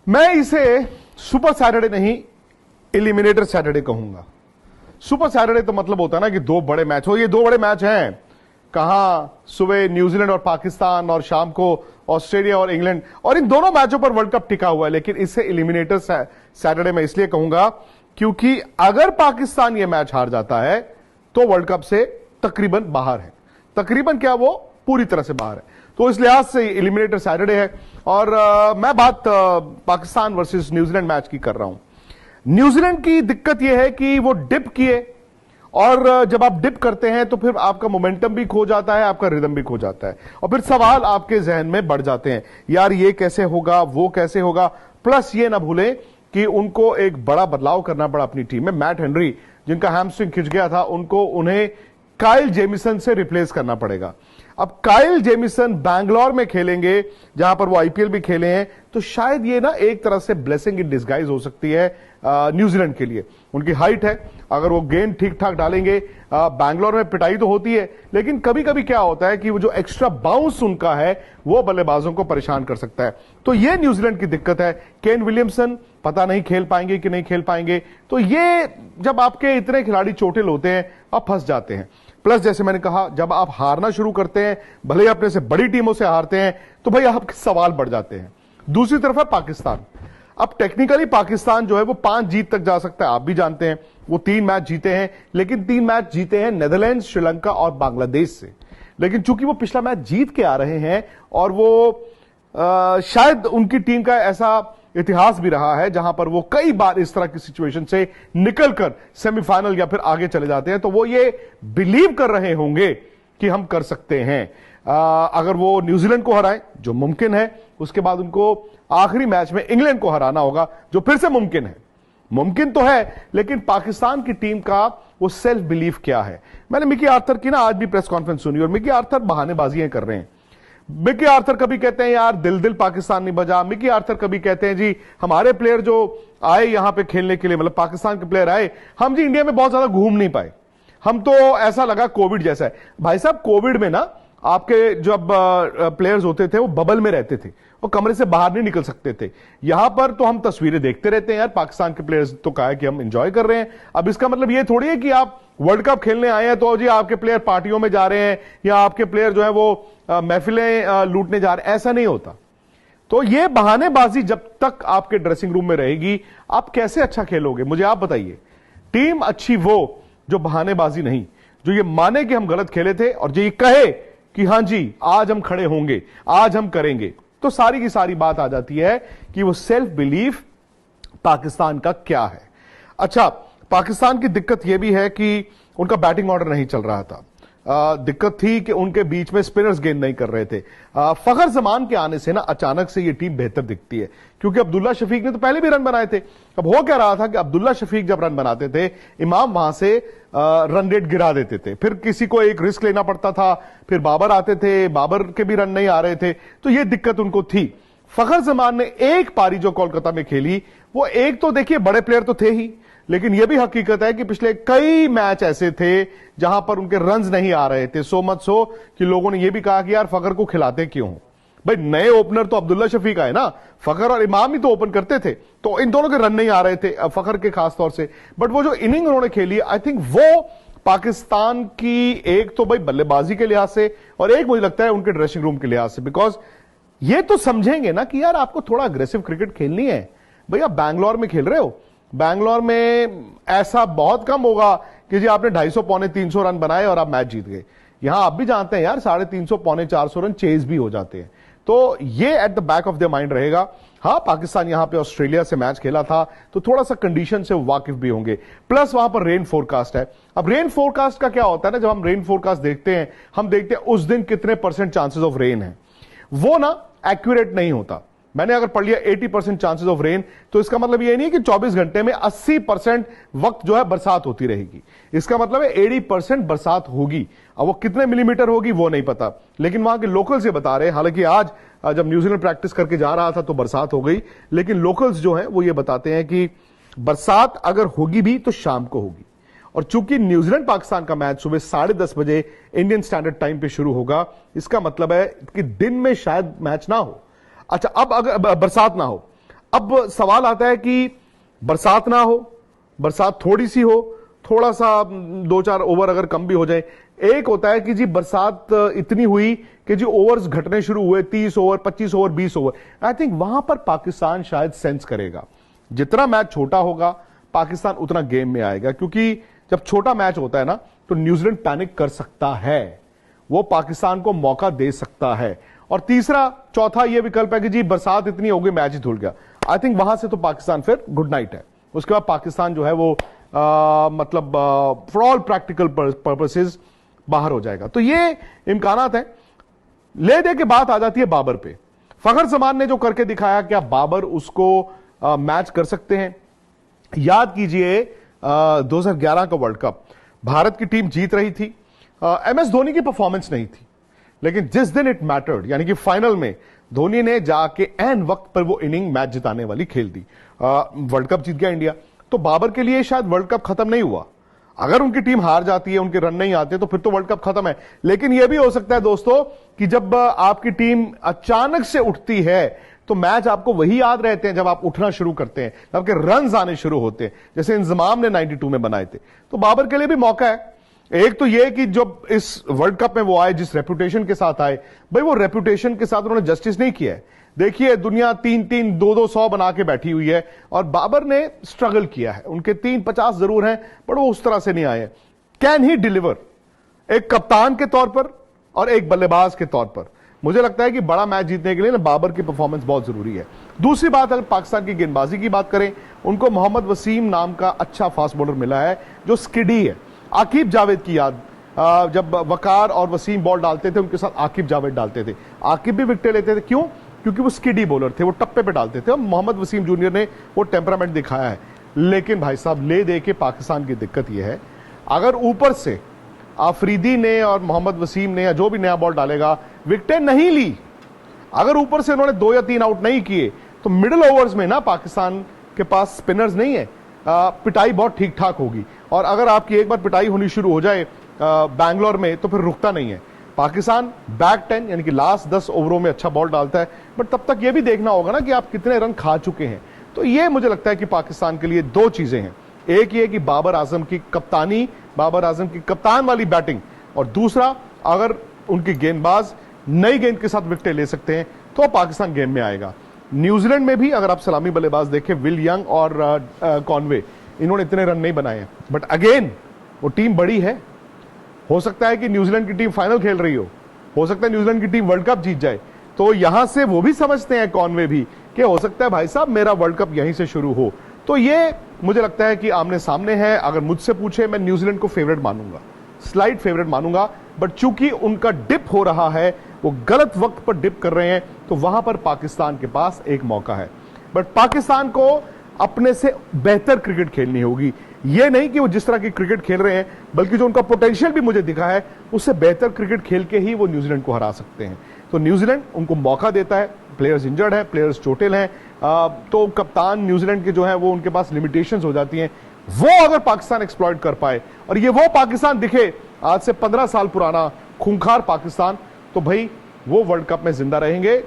मैं इसे super Saturday नहीं, एलिमिनेटर सैटरडे कहूंगा। सुपर सैटरडे तो मतलब होता है ना कि दो बड़े मैच हो। ये दो बड़े मैच हैं, कहां सुबह न्यूजीलैंड और पाकिस्तान और शाम को ऑस्ट्रेलिया और इंग्लैंड, और इन दोनों मैचों पर वर्ल्ड कप टिका हुआ है। लेकिन इसे एलिमिनेटर सैटरडे मैं इसलिए कहूंगा क्योंकि अगर पाकिस्तान ये मैच हार जाता है तो वर्ल्ड कप से तकरीबन बाहर है। तकरीबन क्या, वो पूरी तरह से बाहर है। तो इस लिहाज से एलिमिनेटर सैटरडे है। और मैं बात पाकिस्तान वर्सेस न्यूजीलैंड मैच की कर रहा हूं। न्यूजीलैंड की दिक्कत यह है कि वो डिप किए, और जब आप डिप करते हैं तो फिर आपका मोमेंटम भी खो जाता है, आपका रिदम भी खो जाता है, और फिर सवाल आपके जहन में बढ़ जाते हैं, यार ये कैसे होगा, वो कैसे होगा। प्लस ये ना भूलें कि उनको एक बड़ा बदलाव करना पड़ा अपनी टीम में। मैट हेनरी, जिनका हैमस्ट्रिंग खिंच गया था, उन्हें काइल जेमिसन से रिप्लेस करना पड़ेगा। अब काइल जेमिसन बैंगलोर में खेलेंगे, जहां पर वो आईपीएल भी खेले हैं, तो शायद ये ना एक तरह से ब्लेसिंग इन डिस्गाइज हो सकती है न्यूजीलैंड के लिए। उनकी हाइट है, अगर वो गेंद ठीक ठाक डालेंगे, बैंगलोर में पिटाई तो होती है, लेकिन कभी कभी क्या होता है कि वो जो एक्स्ट्रा बाउंस उनका है वो बल्लेबाजों को परेशान कर सकता है। तो ये न्यूजीलैंड की दिक्कत है। केन विलियमसन पता नहीं खेल पाएंगे कि नहीं खेल पाएंगे। तो ये जब आपके इतने खिलाड़ी चोटिल होते हैं, आप फंस जाते हैं। प्लस जैसे मैंने कहा, जब आप हारना शुरू करते हैं, भले ही अपने से बड़ी टीमों से हारते हैं, तो भाई आपके सवाल बढ़ जाते हैं। दूसरी तरफ है पाकिस्तान। अब टेक्निकली पाकिस्तान जो है वो 5 जीत तक जा सकता है, आप भी जानते हैं। वो 3 मैच जीते हैं, लेकिन 3 मैच जीते हैं नेदरलैंड, श्रीलंका और बांग्लादेश से। लेकिन चूंकि वो पिछला मैच जीत के आ रहे हैं, और वो शायद उनकी टीम का ऐसा इतिहास भी रहा है जहां पर वो कई बार इस तरह की सिचुएशन से निकलकर सेमीफाइनल या फिर आगे चले जाते हैं, तो वो ये बिलीव कर रहे होंगे कि हम कर सकते हैं। अगर वो न्यूजीलैंड को हराएं, जो मुमकिन है, उसके बाद उनको आखिरी मैच में इंग्लैंड को हराना होगा, जो फिर से मुमकिन है। मुमकिन तो है, लेकिन पाकिस्तान की टीम का वो सेल्फ बिलीफ क्या है। मैंने मिकी आर्थर की ना आज भी प्रेस कॉन्फ्रेंस सुनी, और मिकी आर्थर बहानेबाजियां कर रहे हैं। मिकी आर्थर कभी कहते हैं यार दिल पाकिस्तान नहीं बजा। मिकी आर्थर कभी कहते हैं जी हमारे प्लेयर जो आए यहां पे खेलने के लिए, मतलब पाकिस्तान के प्लेयर आए, हम जी इंडिया में बहुत ज्यादा घूम नहीं पाए, हम तो ऐसा लगा कोविड जैसा है। भाई साहब, कोविड में ना आपके जब प्लेयर्स होते थे वो बबल में रहते थे, वो कमरे से बाहर नहीं निकल सकते थे। यहां पर तो हम तस्वीरें देखते रहते हैं यार, पाकिस्तान के प्लेयर्स तो कहा है कि हम एंजॉय कर रहे हैं। अब इसका मतलब ये थोड़ी है कि आप वर्ल्ड कप खेलने आए हैं तो जी आपके प्लेयर पार्टियों में जा रहे हैं, या आपके प्लेयर जो है वो महफिलें लूटने जा रहे हैं, ऐसा नहीं होता। तो ये बहानेबाजी जब तक आपके ड्रेसिंग रूम में रहेगी, आप कैसे अच्छा खेलोगे, मुझे आप बताइए। टीम अच्छी वो जो बहानेबाजी नहीं, जो ये माने कि हम गलत खेले थे, और जो ये कहे कि हां जी आज हम खड़े होंगे, आज हम करेंगे। तो सारी की सारी बात आ जाती है कि वो सेल्फ बिलीफ पाकिस्तान का क्या है। अच्छा, पाकिस्तान की दिक्कत यह भी है कि उनका बैटिंग ऑर्डर नहीं चल रहा था। दिक्कत थी कि उनके बीच में स्पिनर्स गेंद नहीं कर रहे थे। फखर जमान के आने से ना अचानक से ये टीम बेहतर दिखती है, क्योंकि अब्दुल्ला शफीक ने तो पहले भी रन बनाए थे। अब हो क्या रहा था कि अब्दुल्ला शफीक जब रन बनाते थे, इमाम वहां से रन रेट गिरा देते थे, फिर किसी को एक रिस्क लेना पड़ता था, फिर बाबर आते थे, बाबर के भी रन नहीं आ रहे थे, तो ये दिक्कत उनको थी। फखर जमान ने एक पारी जो कोलकाता में खेली, वो एक तो देखिए बड़े प्लेयर तो थे ही, लेकिन यह भी हकीकत है कि पिछले कई मैच ऐसे थे जहां पर उनके रन्स नहीं आ रहे थे। सो मच सो कि लोगों ने यह भी कहा कि यार फखर को खिलाते क्यों। भाई नए ओपनर तो अब्दुल्ला शफीक आए ना, फखर और इमाम ही तो ओपन करते थे, तो इन दोनों के रन नहीं आ रहे थे, फखर के खास तौर से। बट वो जो इनिंग उन्होंने खेली, आई थिंक वो पाकिस्तान की एक तो भाई बल्लेबाजी के लिहाज से, और एक मुझे लगता है उनके ड्रेसिंग रूम के लिहाज से, बिकॉज ये तो समझेंगे ना कि यार आपको थोड़ा अग्रेसिव क्रिकेट खेलनी है। भैया बैंगलोर में खेल रहे हो, बैंगलोर में ऐसा बहुत कम होगा कि जी आपने 250 पौने 300 रन बनाए और आप मैच जीत गए। यहां आप भी जानते हैं यार 350 पौने 400 रन चेज भी हो जाते हैं। तो ये at the back of the mind रहेगा। हां, पाकिस्तान यहां पे ऑस्ट्रेलिया से मैच खेला था, तो थोड़ा सा कंडीशन से वाकिफ भी होंगे। प्लस वहां पर रेन फोरकास्ट है। अब रेन फोरकास्ट का क्या होता है ना, जब हम रेन फोरकास्ट देखते हैं, हम देखते हैं उस दिन कितने % चांसेस ऑफ रेन है, वो ना एक्यूरेट नहीं होता। मैंने अगर पढ़ लिया 80% चांसेस ऑफ रेन, तो इसका मतलब ये नहीं है कि 24 घंटे में 80% वक्त जो है बरसात होती रहेगी। इसका मतलब है 80% बरसात होगी। अब वो कितने मिलीमीटर होगी वो नहीं पता, लेकिन वहां के लोकल्स ये बता रहे हैं। हालांकि आज जब न्यूजीलैंड प्रैक्टिस करके जा रहा था तो बरसात हो गई, लेकिन लोकल्स जो हैं वो ये बताते हैं कि बरसात अगर होगी भी तो शाम को होगी। और चूंकि न्यूजीलैंड पाकिस्तान का मैच सुबह 10:30 बजे इंडियन स्टैंडर्ड टाइम पे शुरू होगा, इसका मतलब है कि दिन में शायद मैच ना हो। अच्छा, अब अगर बरसात ना हो, अब सवाल आता है कि बरसात ना हो, बरसात थोड़ी सी हो, थोड़ा सा 2-4 ओवर अगर कम भी हो जाए। एक होता है कि जी बरसात इतनी हुई कि जी ओवर्स घटने शुरू हुए, 30 over, 25 over, 20 over. I think वहां पर पाकिस्तान शायद सेंस करेगा, जितना मैच छोटा होगा पाकिस्तान उतना गेम में आएगा, क्योंकि जब छोटा मैच होता है ना तो न्यूजीलैंड पैनिक कर सकता है, वो पाकिस्तान को मौका दे सकता है। और तीसरा चौथा ये विकल्प है कि जी बरसात इतनी हो गई मैच ही धुल गया। आई थिंक वहां से तो पाकिस्तान फिर गुड नाइट है, उसके बाद पाकिस्तान जो है वो मतलब फॉर ऑल प्रैक्टिकल पर्पसेस बाहर हो जाएगा। तो ये इम्कानात है। ले दे के बात आ जाती है बाबर पे। फखर जमान ने जो करके दिखाया, क्या बाबर उसको मैच कर सकते हैं? याद कीजिए 2011 का वर्ल्ड कप भारत की टीम जीत रही थी, एमएस धोनी की परफॉर्मेंस नहीं थी, लेकिन जिस दिन इट मैटर्ड यानी कि फाइनल में धोनी ने जाके एन वक्त पर वो इनिंग मैच जिताने वाली खेल दी, वर्ल्ड कप जीत गया इंडिया। तो बाबर के लिए शायद वर्ल्ड कप खत्म नहीं हुआ। अगर उनकी टीम हार जाती है, उनके रन नहीं आते, तो फिर तो वर्ल्ड कप खत्म है। लेकिन यह भी हो सकता है दोस्तों कि जब आपकी टीम अचानक से उठती है तो मैच आपको वही याद रहते हैं जब आप उठना शुरू करते हैं, जब आपके रन आने शुरू होते हैं, जैसे इंजमाम ने 92 में बनाए थे। तो बाबर के लिए भी मौका है। एक तो यह कि जब इस वर्ल्ड कप में वो आए, जिस रेपुटेशन के साथ आए, भाई वो रेपुटेशन के साथ उन्होंने जस्टिस नहीं किया है। देखिए दुनिया 3-3, 2-2, 100 बना के बैठी हुई है और बाबर ने स्ट्रगल किया है। उनके 350 जरूर हैं, पर वो उस तरह से नहीं आए। कैन ही डिलीवर एक कप्तान के तौर पर और एक बल्लेबाज के तौर पर? मुझे लगता है कि बड़ा मैच जीतने के लिए ना बाबर की परफॉर्मेंस बहुत जरूरी है। दूसरी बात, अगर पाकिस्तान की गेंदबाजी की बात करें, उनको मोहम्मद वसीम नाम का अच्छा फास्ट बॉलर मिला है जो स्किडी है। आकिब जावेद की याद, जब वकार और वसीम बॉल डालते थे उनके साथ आकिब जावेद डालते थे। आकिब भी विकेट लेते थे, क्यों? क्योंकि वो स्किडी बॉलर थे, वो टप्पे पे डालते थे। और मोहम्मद वसीम जूनियर ने वो टेम्परामेंट दिखाया है। लेकिन भाई साहब ले दे के पाकिस्तान की दिक्कत यह है, अगर ऊपर से आफरीदी ने और मोहम्मद वसीम ने या जो भी नया बॉल डालेगा विकेटें नहीं ली, अगर ऊपर से उन्होंने 2 या 3 आउट नहीं किए, तो मिडिल ओवर्स में ना पाकिस्तान के पास स्पिनर्स नहीं है, पिटाई बहुत ठीक ठाक होगी। और अगर आपकी एक बार पिटाई होनी शुरू हो जाए बैंगलोर में, तो फिर रुकता नहीं है। पाकिस्तान बैक 10 यानी कि लास्ट 10 ओवरों में अच्छा बॉल डालता है, बट तब तक यह भी देखना होगा ना कि आप कितने रन खा चुके हैं। तो यह मुझे लगता है कि पाकिस्तान के लिए 2 चीजें हैं, एक ये कि बाबर आजम की कप्तानी, बाबर आजम की कप्तान वाली बैटिंग, और दूसरा अगर उनके गेंदबाज नई गेंद के साथ विकेटें ले सकते हैं तो पाकिस्तान गेम में आएगा। न्यूजीलैंड में भी अगर आप सलामी बल्लेबाज देखें, विल यंग और कॉनवे, इन्होंने इतने रन नहीं बनाए हैं, बट अगेन वो टीम बड़ी है। हो सकता है कि न्यूजीलैंड की टीम फाइनल खेल रही हो सकता है न्यूजीलैंड की टीम वर्ल्ड कप जीत जाए। तो यहां से वो भी समझते हैं, कॉनवे भी, कि हो सकता है भाई साहब मेरा वर्ल्ड कप यहीं से शुरू हो। तो ये मुझे लगता है कि आमने सामने है। अगर मुझसे पूछे, मैं न्यूजीलैंड को फेवरेट मानूंगा, स्लाइड फेवरेट मानूंगा, बट चूंकि उनका डिप हो रहा है, वो गलत वक्त पर डिप कर रहे हैं, तो वहां पर पाकिस्तान के पास एक मौका है। बट पाकिस्तान को अपने से बेहतर क्रिकेट खेलनी होगी। यह नहीं कि वो जिस तरह की क्रिकेट खेल रहे हैं, बल्कि जो उनका पोटेंशियल भी मुझे दिखा है, उससे बेहतर क्रिकेट खेल के ही वो न्यूजीलैंड को हरा सकते हैं। तो न्यूजीलैंड उनको मौका देता है। प्लेयर्स इंजर्ड है, प्लेयर्स चोटिल हैं, तो कप्तान न्यूजीलैंड के जो है वो उनके पास लिमिटेशंस हो जाती हैं। वो अगर पाकिस्तान एक्सप्लॉइट कर पाए और ये वो पाकिस्तान दिखे आज से 15 साल पुराना खूंखार पाकिस्तान, तो भाई वो वर्ल्ड कप में जिंदा रहेंगे।